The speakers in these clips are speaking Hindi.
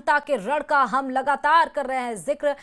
जनता के रण का हम लगातार कर रहे हैं जिक्र।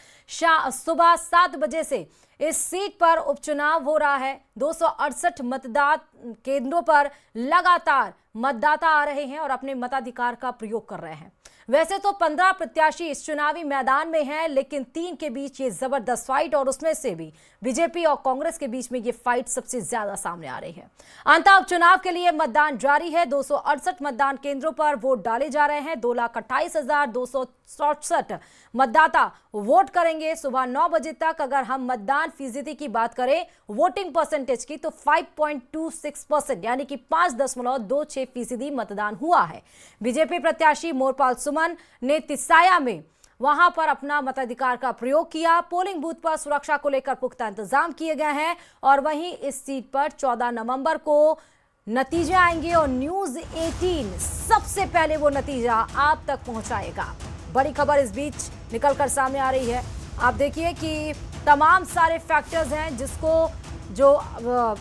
सुबह 7 बजे से इस सीट पर उपचुनाव हो रहा है। 268 मतदान केंद्रों पर लगातार मतदाता आ रहे हैं और अपने मताधिकार का प्रयोग कर रहे हैं। वैसे तो 15 प्रत्याशी इस चुनावी मैदान में हैं, लेकिन 3 के बीच ये जबरदस्त फाइट, और उसमें से भी बीजेपी और कांग्रेस के बीच में ये फाइट सबसे ज्यादा सामने आ रही है। अंततः उपचुनाव के लिए मतदान जारी है। 268 मतदान केंद्रों पर वोट डाले जा रहे हैं। 2,28,267 मतदाता वोट करेंगे सुबह 9 बजे तक। अगर हम मतदान फीसदी की बात करें, वोटिंग परसेंटेज की, तो 5.26% यानी कि 5.26% मतदान हुआ है। बीजेपी प्रत्याशी मोरपाल सुमन ने तिसाया में वहां पर अपना मताधिकार का प्रयोग किया। पोलिंग बूथ पर सुरक्षा को लेकर पुख्ता इंतजाम किए गए हैं और वहीं इस सीट पर 14 नवंबर को नतीजे आएंगे और न्यूज 18 सबसे पहले वो नतीजा आप तक पहुंचाएगा। बड़ी खबर इस बीच निकलकर सामने आ रही है। आप देखिए कि तमाम सारे फैक्टर्स हैं जिसको जो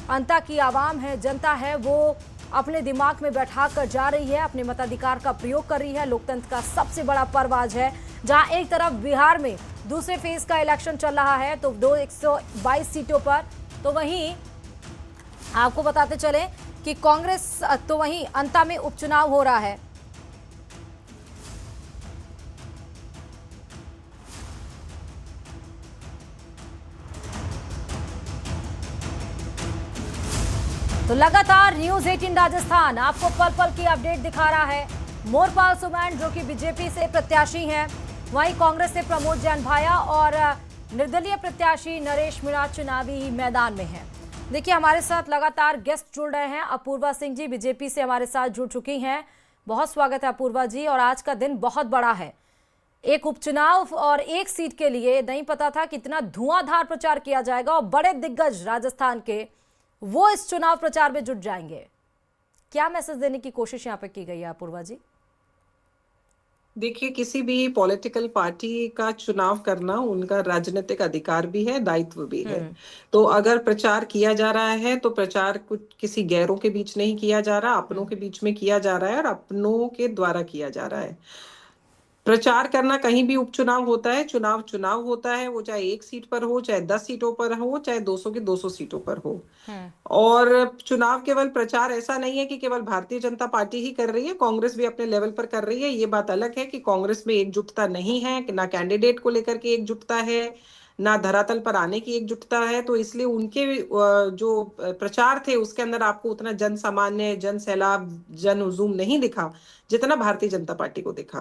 अंता की आवाम है, जनता है, वो अपने दिमाग में बैठा कर जा रही है, अपने मताधिकार का प्रयोग कर रही है। लोकतंत्र का सबसे बड़ा पर्व आज है, जहां एक तरफ बिहार में दूसरे फेज का इलेक्शन चल रहा है तो 122 सीटों पर, तो वहीं आपको बताते चले कि कांग्रेस, तो वहीं अंता में उपचुनाव हो रहा है। तो लगातार न्यूज 18 राजस्थान आपको पल पल की अपडेट दिखा रहा है। मोरपाल सुमन जो कि बीजेपी से प्रत्याशी हैं, वहीं कांग्रेस से प्रमोद जैन भाया और निर्दलीय प्रत्याशी नरेश मीणा चुनावी मैदान में हैं। देखिए, हमारे साथ लगातार गेस्ट जुड़ रहे हैं। अपूर्वा सिंह जी बीजेपी से हमारे साथ जुड़ चुकी हैं। बहुत स्वागत है अपूर्वा जी। और आज का दिन बहुत बड़ा है, एक उपचुनाव और एक सीट के लिए नहीं पता था कितना धुआंधार प्रचार किया जाएगा और बड़े दिग्गज राजस्थान के वो इस चुनाव प्रचार में जुट जाएंगे। क्या मैसेज देने की कोशिश यहाँ पे की गई है अपूर्वा जी? देखिए, किसी भी पॉलिटिकल पार्टी का चुनाव करना उनका राजनीतिक अधिकार भी है, दायित्व भी है। तो अगर प्रचार किया जा रहा है तो प्रचार कुछ किसी गैरों के बीच नहीं किया जा रहा, अपनों के बीच में किया जा रहा है और अपनों के द्वारा किया जा रहा है। प्रचार करना, कहीं भी उपचुनाव होता है, चुनाव होता है, वो चाहे 1 सीट पर हो, चाहे 10 सीटों पर हो, चाहे 200 की 200 सीटों पर हो। और चुनाव केवल प्रचार ऐसा नहीं है कि केवल भारतीय जनता पार्टी ही कर रही है, कांग्रेस भी अपने लेवल पर कर रही है। ये बात अलग है कि कांग्रेस में एकजुटता नहीं है, ना कैंडिडेट को लेकर के एकजुटता है, ना धरातल पर आने की एकजुटता है। तो इसलिए उनके जो प्रचार थे उसके अंदर आपको उतना जन सामान्य, जन सैलाब, जन हुजूम नहीं दिखा जितना भारतीय जनता पार्टी को दिखा।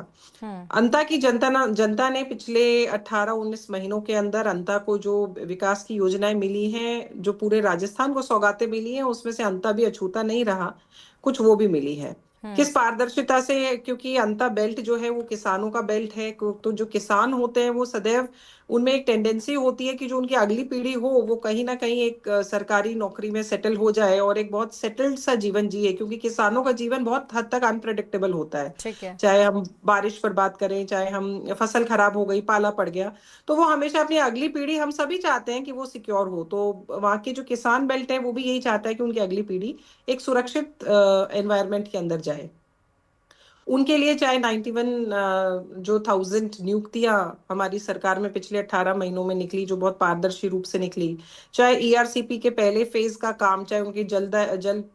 अंता की जनता ने पिछले 18-19 महीनों के अंदर अंता को जो विकास की योजनाएं मिली हैं, जो पूरे राजस्थान को सौगातें मिली हैं, उसमें से अंता भी अछूता नहीं रहा, कुछ वो भी मिली है। किस पारदर्शिता से, क्योंकि अंता बेल्ट जो है वो किसानों का बेल्ट है। तो जो किसान होते हैं वो सदैव, उनमें एक टेंडेंसी होती है कि जो उनकी अगली पीढ़ी हो वो कहीं ना कहीं एक सरकारी नौकरी में सेटल हो जाए और एक बहुत सेटल्ड सा जीवन जिए, क्योंकि किसानों का जीवन बहुत हद तक अनप्रेडिक्टेबल होता है। चाहे हम बारिश पर बात करें, चाहे हम फसल खराब हो गई, पाला पड़ गया, तो वो हमेशा अपनी अगली पीढ़ी, हम सभी चाहते हैं कि वो सिक्योर हो। तो वहाँ के जो किसान बेल्ट है वो भी यही चाहता है कि उनकी अगली पीढ़ी एक सुरक्षित एनवायरनमेंट के अंदर जाए। उनके लिए चाहे 91,000 नियुक्तियां हमारी सरकार में पिछले 18 महीनों में निकली, जो बहुत पारदर्शी रूप से निकली, चाहे ईआरसीपी के पहले फेज का काम, चाहे उनकी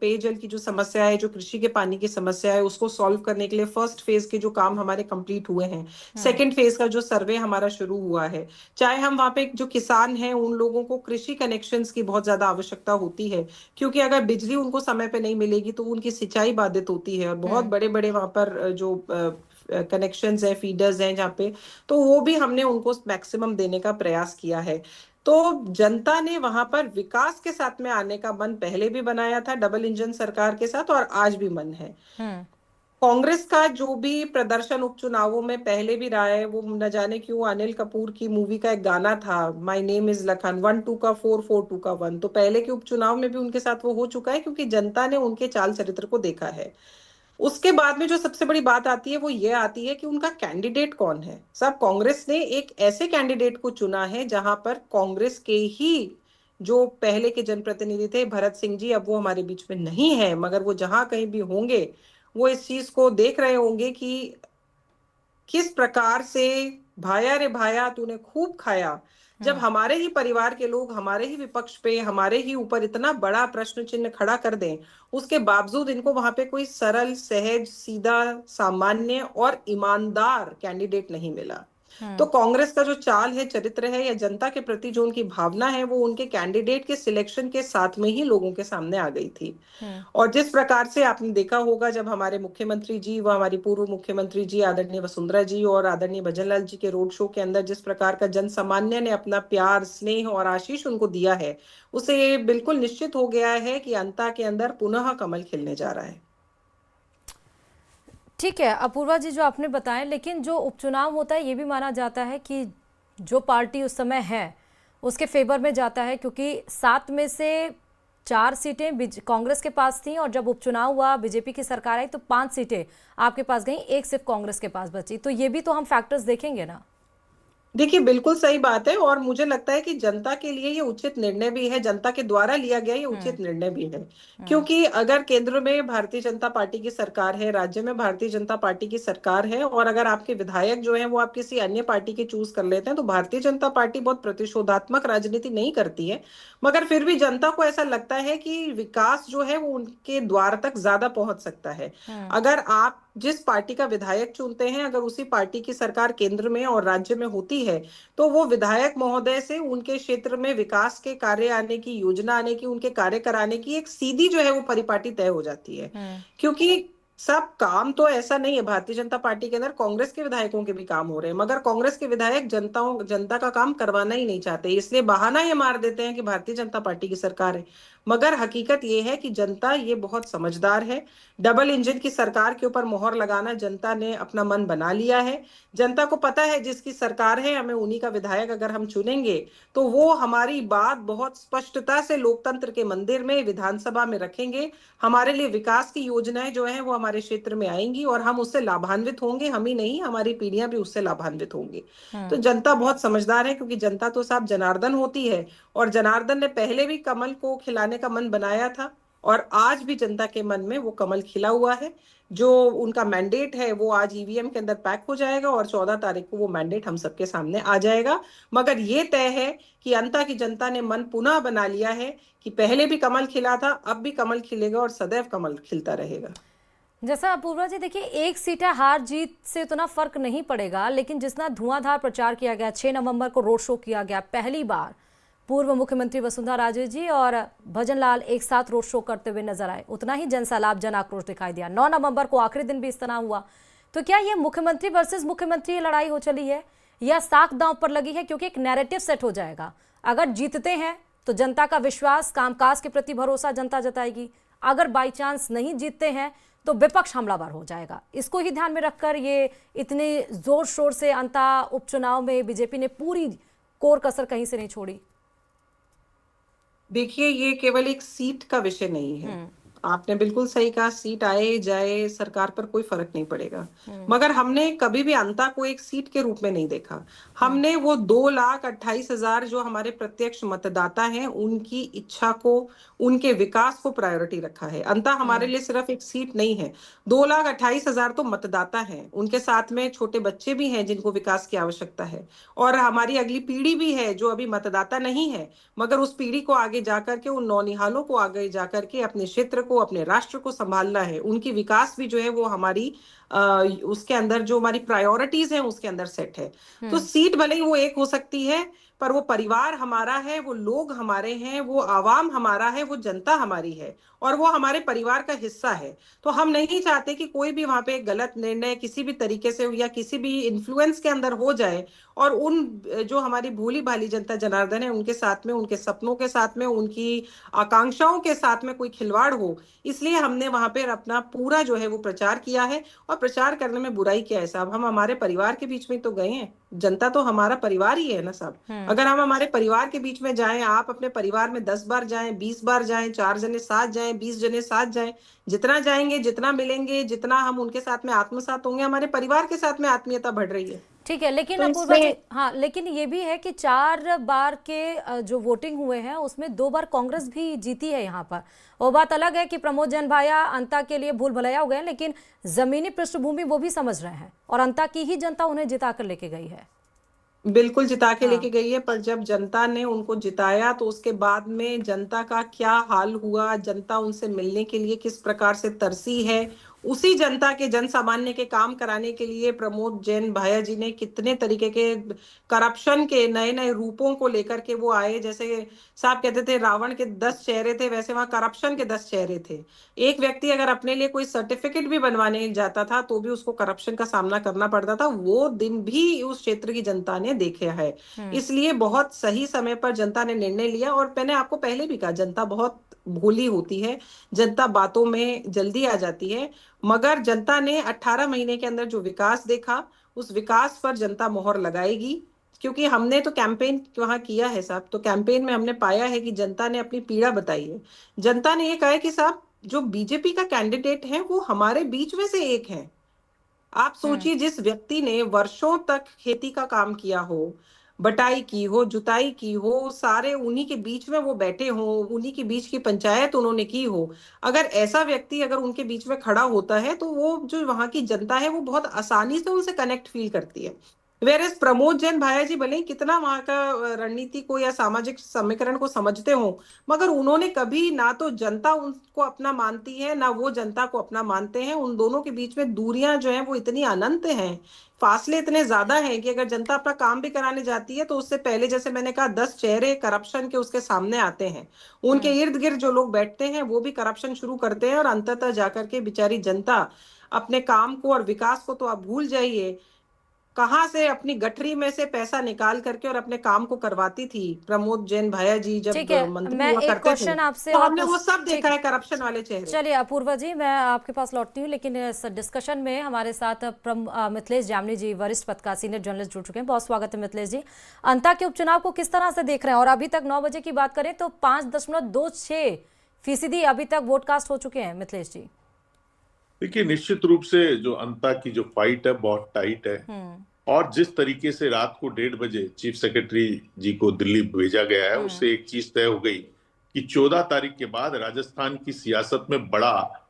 पेयजल की जो समस्या है, जो कृषि के पानी की समस्या है, उसको सॉल्व करने के लिए फर्स्ट फेज के जो काम हमारे कंप्लीट हुए हैं, सेकेंड फेज का जो सर्वे हमारा शुरू हुआ है, चाहे हम वहां पे जो किसान हैं उन लोगों को कृषि कनेक्शन की बहुत ज्यादा आवश्यकता होती है, क्योंकि अगर बिजली उनको समय पे नहीं मिलेगी तो उनकी सिंचाई बाधित होती है। और बहुत बड़े बड़े वहां पर जो कनेक्शंस है, फीडर्स हैं जहाँ पे, तो वो भी हमने उनको मैक्सिमम देने का प्रयास किया है। तो जनता ने वहां पर विकास के साथ में आने का मन पहले भी बनाया था डबल इंजन सरकार के साथ, और आज भी मन है। कांग्रेस का जो भी प्रदर्शन उपचुनावों में पहले भी रहा है, वो न जाने क्यों अनिल कपूर की मूवी का एक गाना था, माय नेम इज लखन, 1-2 का 4-4-2 का 1, तो पहले के उपचुनाव में भी उनके साथ वो हो चुका है, क्योंकि जनता ने उनके चाल चरित्र को देखा है। उसके बाद में जो सबसे बड़ी बात आती है वो ये आती है कि उनका कैंडिडेट कौन है। सब कांग्रेस ने एक ऐसे कैंडिडेट को चुना है जहां पर कांग्रेस के ही जो पहले के जनप्रतिनिधि थे, भरत सिंह जी, अब वो हमारे बीच में नहीं है, मगर वो जहां कहीं भी होंगे वो इस चीज को देख रहे होंगे कि किस प्रकार से भाया रे भाया तूने खूब खाया, जब हमारे ही परिवार के लोग हमारे ही विपक्ष पे हमारे ही ऊपर इतना बड़ा प्रश्न चिन्ह खड़ा कर दें, उसके बावजूद इनको वहां पे कोई सरल, सहज, सीधा, सामान्य और ईमानदार कैंडिडेट नहीं मिला। तो कांग्रेस का जो चाल है, चरित्र है, या जनता के प्रति जो उनकी भावना है, वो उनके कैंडिडेट के सिलेक्शन के साथ में ही लोगों के सामने आ गई थी। और जिस प्रकार से आपने देखा होगा, जब हमारे मुख्यमंत्री जी व हमारी पूर्व मुख्यमंत्री जी आदरणीय वसुंधरा जी और आदरणीय भजनलाल जी के रोड शो के अंदर जिस प्रकार का जन सामान्य ने अपना प्यार, स्नेह और आशीष उनको दिया है, उसे ये बिल्कुल निश्चित हो गया है कि अंता के अंदर पुनः कमल खिलने जा रहा है। ठीक है अपूर्वा जी जो आपने बताया, लेकिन जो उपचुनाव होता है ये भी माना जाता है कि जो पार्टी उस समय है उसके फेवर में जाता है, क्योंकि 7 में से 4 सीटें कांग्रेस के पास थी और जब उपचुनाव हुआ बीजेपी की सरकार आई तो 5 सीटें आपके पास गई, 1 सिर्फ कांग्रेस के पास बची। तो ये भी तो हम फैक्टर्स देखेंगे ना। देखिए, बिल्कुल सही बात है और मुझे लगता है कि जनता के लिए ये उचित निर्णय भी है, जनता के द्वारा लिया गया ये उचित निर्णय भी है। क्योंकि अगर केंद्र में भारतीय जनता पार्टी की सरकार है, राज्य में भारतीय जनता पार्टी की सरकार है, और अगर आपके विधायक जो है वो आप किसी अन्य पार्टी के चूज कर लेते हैं, तो भारतीय जनता पार्टी बहुत प्रतिशोधात्मक राजनीति नहीं करती है, मगर फिर भी जनता को ऐसा लगता है कि विकास जो है वो उनके द्वार तक ज्यादा पहुंच सकता है। अगर आप जिस पार्टी का विधायक चुनते हैं, अगर उसी पार्टी की सरकार केंद्र में और राज्य में होती है, तो वो विधायक महोदय से उनके क्षेत्र में विकास के कार्य आने की, योजना आने की, उनके कार्य कराने की एक सीधी जो है वो परिपाटी तय हो जाती है। क्योंकि सब काम तो ऐसा नहीं है, भारतीय जनता पार्टी के अंदर कांग्रेस के विधायकों के भी काम हो रहे हैं, मगर कांग्रेस के विधायक जनता का काम करवाना ही नहीं चाहते, इसलिए बहाना ये मार देते हैं कि भारतीय जनता पार्टी की सरकार है। मगर हकीकत ये है कि जनता ये बहुत समझदार है। डबल इंजन की सरकार के ऊपर मोहर लगाना जनता ने अपना मन बना लिया है। जनता को पता है जिसकी सरकार है, हमें उन्हीं का विधायक अगर हम चुनेंगे तो वो हमारी बात बहुत स्पष्टता से लोकतंत्र के मंदिर में, विधानसभा में रखेंगे। हमारे लिए विकास की योजनाएं जो है वो हमारे क्षेत्र में आएंगी और हम उससे लाभान्वित होंगे, हम ही नहीं हमारी पीढ़ियां भी उससे लाभान्वित होंगी। तो जनता बहुत समझदार है, क्योंकि जनता तो साहब जनार्दन होती है, और जनार्दन ने पहले भी कमल को खिलाने का मन बनाया था और आज भी जनता के मन में वो कमल खिला हुआ है। जो उनका मैंडेट है वो आज ईवीएम के अंदर पैक हो जाएगा और 14 तारीख को वो मैंडेट हम सबके सामने आ जाएगा। मगर ये तय है कि अंता की जनता ने मन पुनः बना लिया है कि पहले भी कमल खिला था, अब भी कमल खिलेगा और सदैव कमल खिलता रहेगा। जैसा अपूर्वा जी देखिए, 1 सीट हार जीत से उतना फर्क नहीं पड़ेगा, लेकिन जितना धुआंधार प्रचार किया गया, 6 नवंबर को रोड शो किया गया, पहली बार पूर्व मुख्यमंत्री वसुंधरा राजे जी और भजनलाल एक साथ रोड शो करते हुए नजर आए, उतना ही जन सैलाब, जन आक्रोश दिखाई दिया। 9 नवंबर को आखिरी दिन भी इस तरह हुआ। तो क्या ये मुख्यमंत्री वर्सेस मुख्यमंत्री ये लड़ाई हो चली है या साख दांव पर लगी है? क्योंकि एक नैरेटिव सेट हो जाएगा, अगर जीतते हैं तो जनता का विश्वास, कामकाज के प्रति भरोसा जनता जताएगी, अगर बाई चांस नहीं जीतते हैं तो विपक्ष हमलावर हो जाएगा। इसको ही ध्यान में रखकर ये इतने जोर शोर से अंता उपचुनाव में बीजेपी ने पूरी कोर कसर कहीं से नहीं छोड़ी। देखिए, ये केवल एक सीट का विषय नहीं है। आपने बिल्कुल सही कहा, सीट आए जाए सरकार पर कोई फर्क नहीं पड़ेगा, मगर हमने कभी भी अंता को एक सीट के रूप में नहीं देखा। हमने वो 2,28,000 जो हमारे प्रत्यक्ष मतदाता हैं उनकी इच्छा को, उनके विकास को प्रायोरिटी रखा है। अंता हमारे लिए सिर्फ एक सीट नहीं है। 2,28,000 तो मतदाता हैं, उनके साथ में छोटे बच्चे भी हैं जिनको विकास की आवश्यकता है, और हमारी अगली पीढ़ी भी है जो अभी मतदाता नहीं है, मगर उस पीढ़ी को आगे जाकर के, उन नौनिहालों को आगे जाकर के अपने क्षेत्र को, अपने राष्ट्र को संभालना है। उनकी विकास भी जो है वो हमारी उसके अंदर जो हमारी प्रायोरिटीज हैं उसके अंदर सेट है। तो सीट भले ही वो एक हो सकती है, पर वो परिवार हमारा है, वो लोग हमारे हैं, वो आवाम हमारा है, वो जनता हमारी है, और वो हमारे परिवार का हिस्सा है। तो हम नहीं चाहते कि कोई भी वहां पे गलत निर्णय किसी भी तरीके से या किसी भी इन्फ्लुएंस के अंदर हो जाए, और उन जो हमारी भोली भाली जनता जनार्दन है उनके साथ में, उनके सपनों के साथ में, उनकी आकांक्षाओं के साथ में कोई खिलवाड़ हो। इसलिए हमने वहां पर अपना पूरा जो है वो प्रचार किया है, और प्रचार करने में बुराई क्या है साहब? हम हमारे परिवार के बीच में तो गए हैं, जनता तो हमारा परिवार ही है ना साहब। अगर हम हमारे परिवार के बीच में जाएं, आप अपने परिवार में 10 बार जाएं, 20 बार जाएं, 4 जने साथ जाएं, 20 जने साथ जाएं, जितना जाएंगे, जितना मिलेंगे, जितना हम उनके साथ में आत्मसात होंगे, हमारे परिवार के साथ में आत्मीयता बढ़ रही है। ठीक है, लेकिन तो अपूर्वा जी, इसमें हाँ, लेकिन ये भी है कि 4 बार के जो वोटिंग हुए हैं उसमें 2 बार कांग्रेस भी जीती है यहाँ पर। वो बात अलग है कि प्रमोद जैन भाया अंता के लिए भूल भुलैया हो गए हैं, लेकिन जमीनी पृष्ठभूमि वो भी समझ रहे हैं और अंता की ही जनता उन्हें जिता कर लेके गई है। बिल्कुल जिता के लेके हाँ। गई है, पर जब जनता ने उनको जिताया तो उसके बाद में जनता का क्या हाल हुआ, जनता उनसे मिलने के लिए किस प्रकार से तरसी है, उसी जनता के जन सामान्य के काम कराने के लिए प्रमोद जैन भाया जी ने कितने तरीके के करप्शन के नए नए रूपों को लेकर के वो आए। जैसे साहब कहते थे रावण के 10 चेहरे थे, वैसे वहां करप्शन के 10 चेहरे थे। एक व्यक्ति अगर अपने लिए कोई सर्टिफिकेट भी बनवाने जाता था तो भी उसको करप्शन का सामना करना पड़ता था। वो दिन भी उस क्षेत्र की जनता ने देखा है। इसलिए बहुत सही समय पर जनता ने निर्णय लिया। और मैंने आपको पहले भी कहा, जनता बहुत भोली होती है, जनता बातों में जल्दी आ जाती है, मगर जनता ने 18 महीने के अंदर जो विकास देखा, उस विकास पर जनता मोहर लगाएगी। क्योंकि हमने तो कैंपेन वहां किया है साहब, तो कैंपेन में हमने पाया है कि जनता ने अपनी पीड़ा बताई है। जनता ने ये कहा है कि साहब जो बीजेपी का कैंडिडेट है वो हमारे बीच में से एक है। आप सोचिए, जिस व्यक्ति ने वर्षों तक खेती का काम किया हो, बटाई की हो, जुताई की हो, सारे उन्हीं के बीच में वो बैठे हो, उन्हीं के बीच की पंचायत उन्होंने की हो, अगर ऐसा व्यक्ति अगर उनके बीच में खड़ा होता है तो वो जो वहां की जनता है वो बहुत आसानी से उनसे कनेक्ट फील करती है। वेर प्रमोद जैन भाया जी भले ही कितना वहां का रणनीति को या सामाजिक समीकरण को समझते हो, मगर उन्होंने कभी ना तो जनता उनको अपना मानती है ना वो जनता को अपना मानते हैं। उन दोनों के बीच में दूरियां जो है वो इतनी अनंत हैं, फासले इतने ज्यादा हैं कि अगर जनता अपना काम भी कराने जाती है तो उससे पहले, जैसे मैंने कहा, 10 चेहरे करप्शन के उसके सामने आते हैं। उनके इर्द गिर्द जो लोग बैठते हैं वो भी करप्शन शुरू करते हैं, और अंततः जाकर के बेचारी जनता अपने काम को और विकास को तो आप भूल जाइए, कहाँ से अपनी गठरी में से पैसा निकाल करके और अपने काम को करवाती थी। प्रमोद जैन भाया जी ठीक जब है, मंत्री मैं हुआ एक करते थे क्वेश्चन आपसे तो और हमने पूछ, वो सब ठीक देखा है, है, करप्शन वाले चेहरे। चलिए अपूर्वा जी, मैं आपके पास लौटती हूँ, लेकिन इस डिस्कशन में हमारे साथ मिथिलेश जामनी जी, वरिष्ठ पत्रकार, सीनियर जर्नलिस्ट, जुड़ चुके हैं। बहुत स्वागत है मिथिलेश जी। अंता के उपचुनाव को किस तरह से देख रहे हैं? और अभी तक 9 बजे की बात करें तो 5.26% अभी तक वोट कास्ट हो चुके हैं। मिथिलेश जी, देखिए, निश्चित रूप से जो अंता की जो फाइट है बहुत टाइट है। और जिस तरीके से रात को 1:30 बजे चीफ सेक्रेटरी जी को दिल्ली भेजा गया है, उससे एक चीज तय हो गई कि 14 तारीख के बाद राजस्थान की सियासत में बड़ा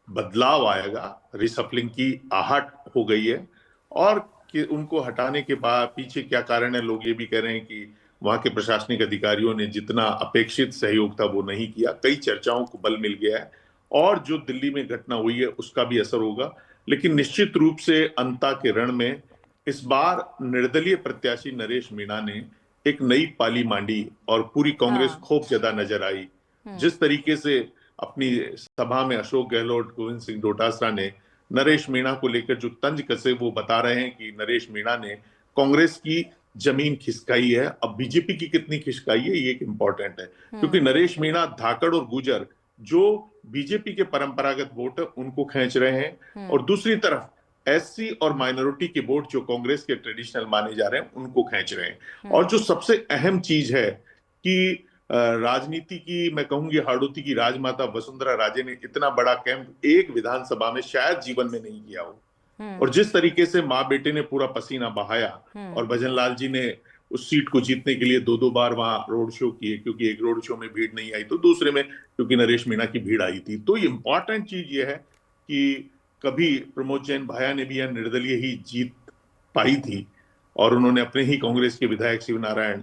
बदलाव आएगा। रिसफलिंग की आहट हो गई है। और कि उनको हटाने के बाद पीछे क्या कारण है, लोग ये भी कह रहे हैं कि वहां के प्रशासनिक अधिकारियों ने जितना अपेक्षित सहयोग था वो नहीं किया। कई चर्चाओं को बल मिल गया है और जो दिल्ली में घटना हुई है उसका भी असर होगा। लेकिन निश्चित रूप से अंता के रण में इस बार निर्दलीय प्रत्याशी नरेश मीणा ने एक नई पाली मांडी और पूरी कांग्रेस खूब ज्यादा नजर आई। जिस तरीके से अपनी सभा में अशोक गहलोत, गोविंद सिंह डोटासरा ने नरेश मीणा को लेकर जो तंज कसे, वो बता रहे हैं कि नरेश मीणा ने कांग्रेस की जमीन खिसकाई है। अब बीजेपी की कितनी खिसकाई है ये एक इंपॉर्टेंट है, क्योंकि नरेश मीणा धाकड़ और गुजर जो बीजेपी के परंपरागत वोट है उनको खींच रहे हैं, और दूसरी तरफ एससी और माइनॉरिटी के वोट जो कांग्रेस के ट्रेडिशनल माने जा रहे हैं उनको खींच रहे हैं। और जो सबसे अहम चीज है कि राजनीति की, मैं कहूंगी हाड़ौती की राजमाता वसुंधरा राजे ने इतना बड़ा कैंप एक विधानसभा में शायद जीवन में नहीं किया हो। और जिस तरीके से माँ बेटे ने पूरा पसीना बहाया, और भजनलाल जी ने उस सीट को जीतने के लिए 2-2 बार वहां रोड शो किए, क्योंकि एक रोड शो में भीड़ नहीं आई तो दूसरे में क्योंकि नरेश मीणा की भीड़ आई थी। तो ये इंपॉर्टेंट चीज ये है कि कभी प्रमोद जैन भाया ने भी यह निर्दलीय ही जीत पाई थी और उन्होंने अपने ही कांग्रेस के विधायक शिव नारायण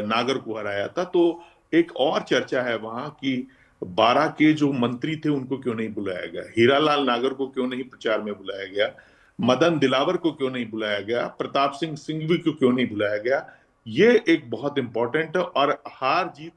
नागर को हराया था। तो एक और चर्चा है वहां कि 12 के जो मंत्री थे उनको क्यों नहीं बुलाया गया, हीरालाल नागर को क्यों नहीं प्रचार में बुलाया गया, मदन दिलावर को क्यों नहीं बुलाया गया, प्रताप सिंह सिंघवी को क्यों नहीं बुलाया गया। ये एक बहुत इंपॉर्टेंट है। और हार जीत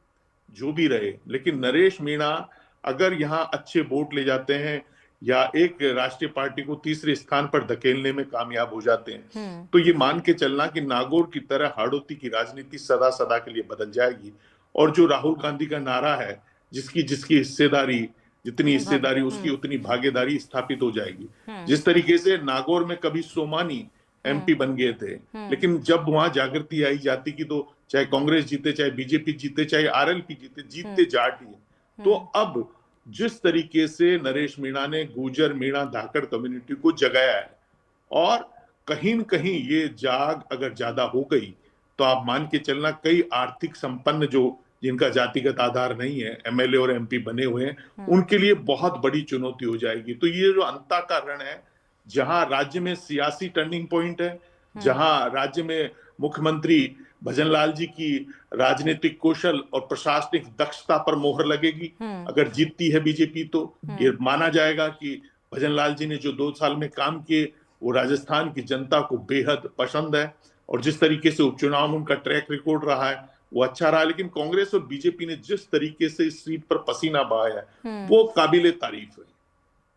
जो भी रहे, लेकिन नरेश मीणा अगर यहाँ अच्छे वोट ले जाते हैं या एक राष्ट्रीय पार्टी को तीसरे स्थान पर धकेलने में कामयाब हो जाते हैं, तो ये मान के चलना कि नागौर की तरह हाड़ौती की राजनीति सदा सदा के लिए बदल जाएगी। और जो राहुल गांधी का नारा है, जिसकी जिसकी हिस्सेदारी, जितनी हिस्सेदारी उसकी उतनी भागीदारी स्थापित हो जाएगी। जिस तरीके से नागौर में कभी सोमानी एमपी बन गए थे, लेकिन जब वहां जागृति आई जाति की, तो चाहे कांग्रेस जीते, चाहे बीजेपी जीते, चाहे आरएलपी जीते, जीतते जाट ही। तो अब जिस तरीके से नरेश मीणा ने गुर्जर मीणा धाकड़ कम्युनिटी को जगाया है और कहीं न कहीं ये जाग अगर ज्यादा हो गई तो आप मान के चलना कई आर्थिक संपन्न जो जिनका जातिगत आधार नहीं है, एमएलए और एमपी बने हुए हैं, उनके लिए बहुत बड़ी चुनौती हो जाएगी। तो ये जो अंता का रण है, जहां राज्य में सियासी टर्निंग पॉइंट है, जहां राज्य में मुख्यमंत्री भजनलाल जी की राजनीतिक कौशल और प्रशासनिक दक्षता पर मोहर लगेगी। अगर जीतती है बीजेपी तो ये माना जाएगा कि भजनलाल जी ने जो 2 साल में काम किए वो राजस्थान की जनता को बेहद पसंद है, और जिस तरीके से उपचुनाव में उनका ट्रैक रिकॉर्ड रहा है वो अच्छा रहा। लेकिन कांग्रेस और बीजेपी ने जिस तरीके से इस सीट पर पसीना बहाया वो काबिले तारीफ है।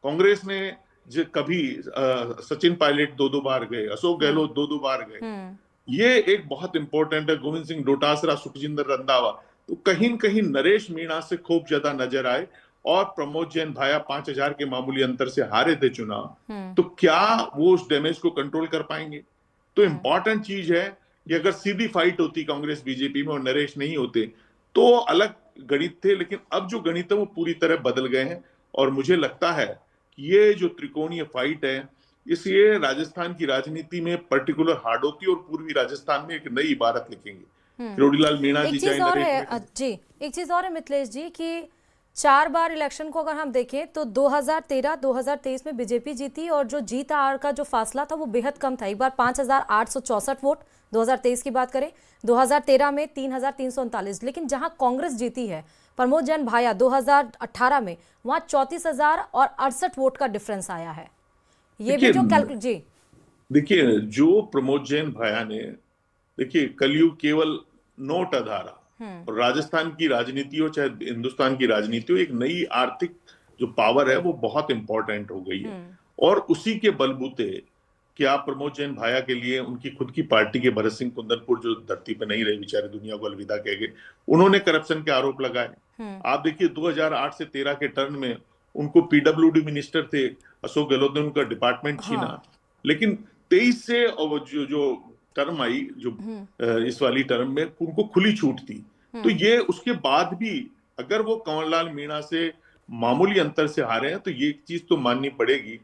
कांग्रेस ने जो कभी सचिन पायलट 2-2 बार गए, अशोक गहलोत 2-2 बार गए, ये एक बहुत इंपॉर्टेंट है। गोविंद सिंह डोटासरा, सुखजिंदर रंधावा, तो कहीं न कहीं नरेश मीणा से खूब ज्यादा नजर आए, और प्रमोद जैन भाया 5000 के मामूली अंतर से हारे थे चुनाव। तो क्या वो उस डैमेज को कंट्रोल कर पाएंगे? तो इंपॉर्टेंट चीज है कि अगर सीधी फाइट होती कांग्रेस बीजेपी में और नरेश नहीं होते तो अलग गणित थे, लेकिन अब जो गणित है वो पूरी तरह बदल गए हैं। और मुझे लगता है कि ये जो त्रिकोणीय फाइट है, इसलिए राजस्थान की राजनीति में पर्टिकुलर हाड़ोती और पूर्वी राजस्थान में एक नई इबारत लिखेंगे किरोड़ीलाल मीणा जी। एक चीज और है जी, एक चीज और है मिथिलेश जी कि 4 बार इलेक्शन को अगर हम देखें तो 2013, 2023 में बीजेपी जीती, और जो जीत हार का जो फासला था वो बेहद कम था। एक बार 5864 वोट 2023 की बात करें, 2013 में 3339। लेकिन जहां कांग्रेस जीती है प्रमोद जैन भाया 2018 में, वहां 34,068 वोट का डिफरेंस आया है। ये भी जो जी देखिए, जो प्रमोद जैन भाया ने, देखिए कलयुग केवल नोट आधारा, और राजस्थान की राजनीति हो चाहे हिंदुस्तान की राजनीति हो, एक नई आर्थिक जो पावर है वो बहुत इंपॉर्टेंट हो गई है। और उसी के बलबूते क्या प्रमोद जैन भाया के लिए उनकी खुद की पार्टी के भरत सिंह कुंदनपुर, जो धरती पे नहीं रहे बेचारे, दुनिया को अलविदा कह गए, उन्होंने करप्शन के आरोप लगाए। आप देखिए 2008 से 13 के टर्म में उनको पीडब्ल्यूडी मिनिस्टर थे अशोक गहलोत ने उनका डिपार्टमेंट छीना। लेकिन 23 से जो टर्म आई, जो इस वाली टर्म में उनको खुली छूट थी। तो ये उसके बाद भी अगर वो कंवरलाल मीणा से मामूली अंतर से हारे हैं तो ये चीज तो माननी पड़ेगी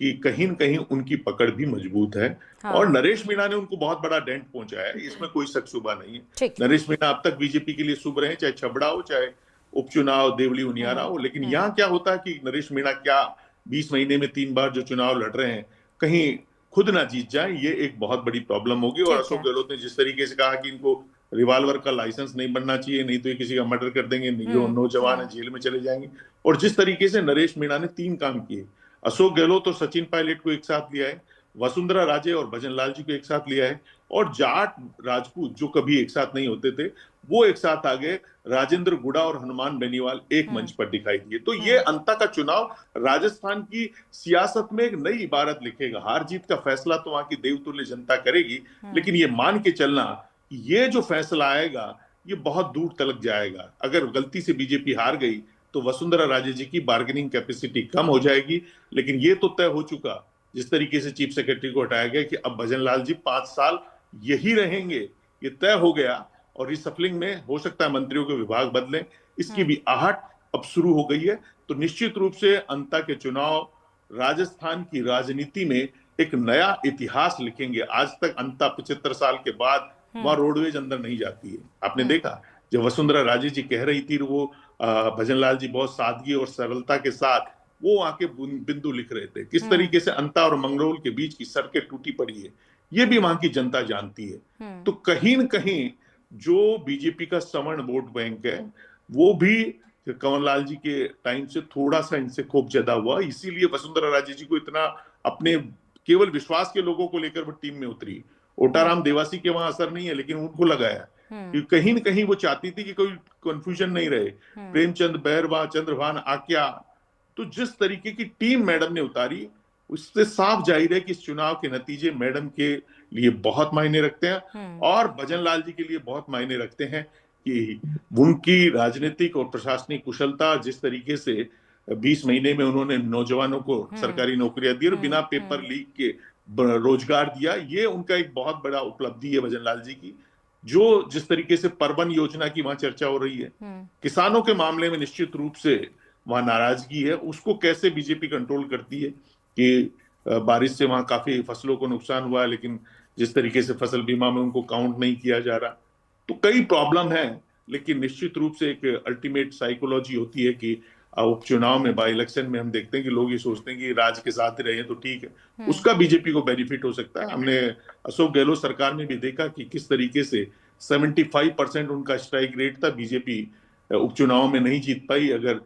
कि कहीं न कहीं उनकी पकड़ भी मजबूत है। और नरेश मीणा ने उनको बहुत बड़ा डेंट पहुंचाया है, इसमें कोई शक शुबा नहीं है। नरेश मीणा अब तक बीजेपी के लिए शुभ रहे, चाहे छबड़ा हो चाहे उपचुनाव देवली उनियारा हो। लेकिन यहाँ क्या होता है कि नरेश मीणा क्या 20 महीने में 3 बार जो चुनाव लड़ रहे हैं कहीं खुद ना जीत जाए, ये एक बहुत बड़ी प्रॉब्लम होगी। और अशोक गहलोत ने जिस तरीके से कहा कि इनको रिवाल्वर का लाइसेंस नहीं बनना चाहिए, नहीं तो ये किसी का मर्डर कर देंगे, जो नौजवान है जेल में चले जाएंगे। और जिस तरीके से नरेश मीणा ने 3 काम किए, अशोक गहलोत और सचिन पायलट को एक साथ लिया है, वसुंधरा राजे और भजनलाल जी को एक साथ लिया है, और जाट राजपूत जो कभी एक साथ नहीं होते थे वो एक साथ आ गए, राजेंद्र गुड़ा और हनुमान बेनीवाल एक मंच पर दिखाई दिए। तो ये अंता का चुनाव राजस्थान की सियासत में एक नई इबारत लिखेगा। हार जीत का फैसला तो वहां की देवतुल्य जनता करेगी, लेकिन ये मान के चलना ये जो फैसला आएगा ये बहुत दूर तलक जाएगा। अगर गलती से बीजेपी हार गई तो वसुंधरा राजे जी की बार्गेनिंग कैपेसिटी कम हो जाएगी। लेकिन ये तो तय हो चुका, जिस तरीके से चीफ सेक्रेटरी को हटाया गया कि अब भजनलाल जी 5 साल यही रहेंगे, ये तय हो गया। और रिसफलिंग में हो सकता है मंत्रियों के विभाग बदलें, इसकी भी आहट अब शुरू हो गई है। तो निश्चित रूप से अंता के चुनाव राजस्थान की राजनीति में एक नया इतिहास लिखेंगे। आज तक अंता 75 साल के बाद वहां रोडवेज अंदर नहीं जाती है। आपने देखा जब वसुंधरा राजे जी कह रही थी, वो भजनलाल जी बहुत सादगी और सरलता के साथ वो आके बिंदु लिख रहे थे। किस तरीके से अंता और मंगरोल के बीच की सड़कें टूटी पड़ी है, ये भी वहां की जनता जानती है। तो कहीं न कहीं जो बीजेपी का सवर्ण वोट बैंक है वो भी कंवरलाल जी के टाइम से थोड़ा सा इनसे खूब ज्यादा हुआ। इसीलिए वसुंधरा राजे जी को इतना अपने केवल विश्वास के लोगों को लेकर वो टीम में उतरी। ओटाराम देवासी के वहां असर नहीं है, लेकिन उनको लगाया कि कहीं न कहीं वो चाहती थी कि कोई कंफ्यूजन नहीं रहे। प्रेमचंद बैरवा, चंद्रभान आक्या, तो जिस तरीके की टीम मैडम ने उतारी उससे साफ जाहिर है कि इस चुनाव के नतीजे मैडम के लिए बहुत मायने रखते हैं और भजनलाल जी के लिए बहुत मायने रखते हैं कि उनकी राजनीतिक और प्रशासनिक कुशलता, जिस तरीके से 20 महीने में उन्होंने नौजवानों को सरकारी नौकरियां दी और बिना पेपर लीक के रोजगार दिया, ये उनका एक बहुत बड़ा उपलब्धि है भजनलाल जी की। जो जिस तरीके से परवन योजना की वहां चर्चा हो रही है, किसानों के मामले में निश्चित रूप से वहां नाराजगी है, उसको कैसे बीजेपी कंट्रोल करती है कि बारिश से वहां काफी फसलों को नुकसान हुआ, लेकिन जिस तरीके से फसल बीमा में उनको काउंट नहीं किया जा रहा, तो कई प्रॉब्लम है। लेकिन निश्चित रूप से एक अल्टीमेट साइकोलॉजी होती है कि उपचुनाव में, बाई इलेक्शन में हम देखते हैं कि लोग ये सोचते हैं कि राज के साथ ही रहे तो ठीक है, उसका बीजेपी को बेनिफिट हो सकता है। हमने अशोक गहलोत सरकार में भी देखा कि किस तरीके से 75% उनका स्ट्राइक रेट था, बीजेपी उपचुनाव में नहीं जीत पाई। अगर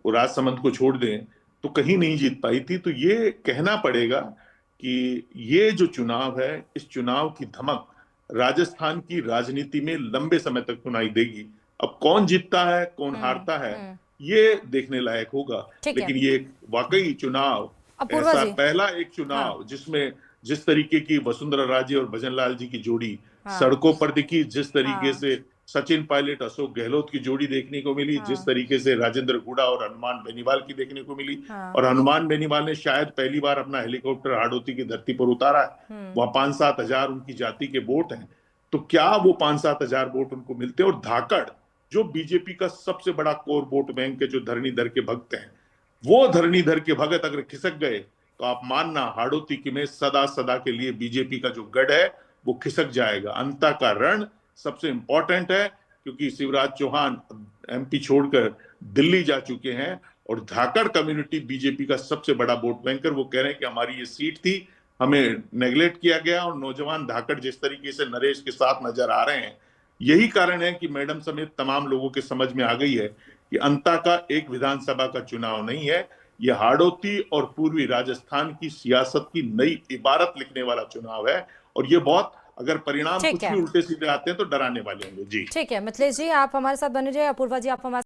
राजसमंद को छोड़ दें तो कहीं नहीं जीत पाई थी। तो ये कहना पड़ेगा कि ये जो चुनाव है, इस चुनाव की धमक राजस्थान की राजनीति में लंबे समय तक सुनाई देगी। अब कौन जीतता है, कौन हारता है, ये देखने लायक होगा। लेकिन ये एक वाकई चुनाव, अपूर्वा ऐसा जी, पहला एक चुनाव जिसमें जिस तरीके की वसुंधरा राजे और भजनलाल जी की जोड़ी सड़कों पर दिखी, जिस तरीके से सचिन पायलट अशोक गहलोत की जोड़ी देखने को मिली, जिस तरीके से राजेंद्र हुड्डा और हनुमान बेनीवाल की देखने को मिली, और हनुमान बेनीवाल ने शायद पहली बार अपना हेलीकॉप्टर हाड़ौती की धरती पर उतारा है। वहां 5-7 हजार उनकी जाति के वोट हैं। तो क्या वो 5-7 हजार वोट उनको मिलते हैं? और धाकड़, जो बीजेपी का सबसे बड़ा कोर वोट बैंक है, जो धरणीधर के भक्त हैं, वो धरणीधर के भगत अगर खिसक गए तो आप मानना हाड़ौती की में सदा सदा के लिए बीजेपी का जो गढ़ है वो खिसक जाएगा। अंता का रण सबसे इंपॉर्टेंट है, क्योंकि शिवराज चौहान एमपी छोड़कर दिल्ली जा चुके हैं और धाकड़ कम्युनिटी बीजेपी का सबसे बड़ा वोट बैंकर। वो कह रहे हैं कि हमारी ये सीट थी, हमें नेग्लेक्ट किया गया, और नौजवान धाकड़ जिस तरीके से नरेश के साथ नजर आ रहे हैं, यही कारण है कि मैडम समेत तमाम लोगों के समझ में आ गई है कि अंता का एक विधानसभा का चुनाव नहीं है, यह हाड़ौती और पूर्वी राजस्थान की सियासत की नई इबारत लिखने वाला चुनाव है। और ये बहुत, अगर परिणाम कुछ भी उल्टे सीधे आते हैं तो डराने वाले होंगे। जी ठीक है मिथिलेश जी, आप हमारे साथ बने रहिए। अपूर्वा जी, आप हमारे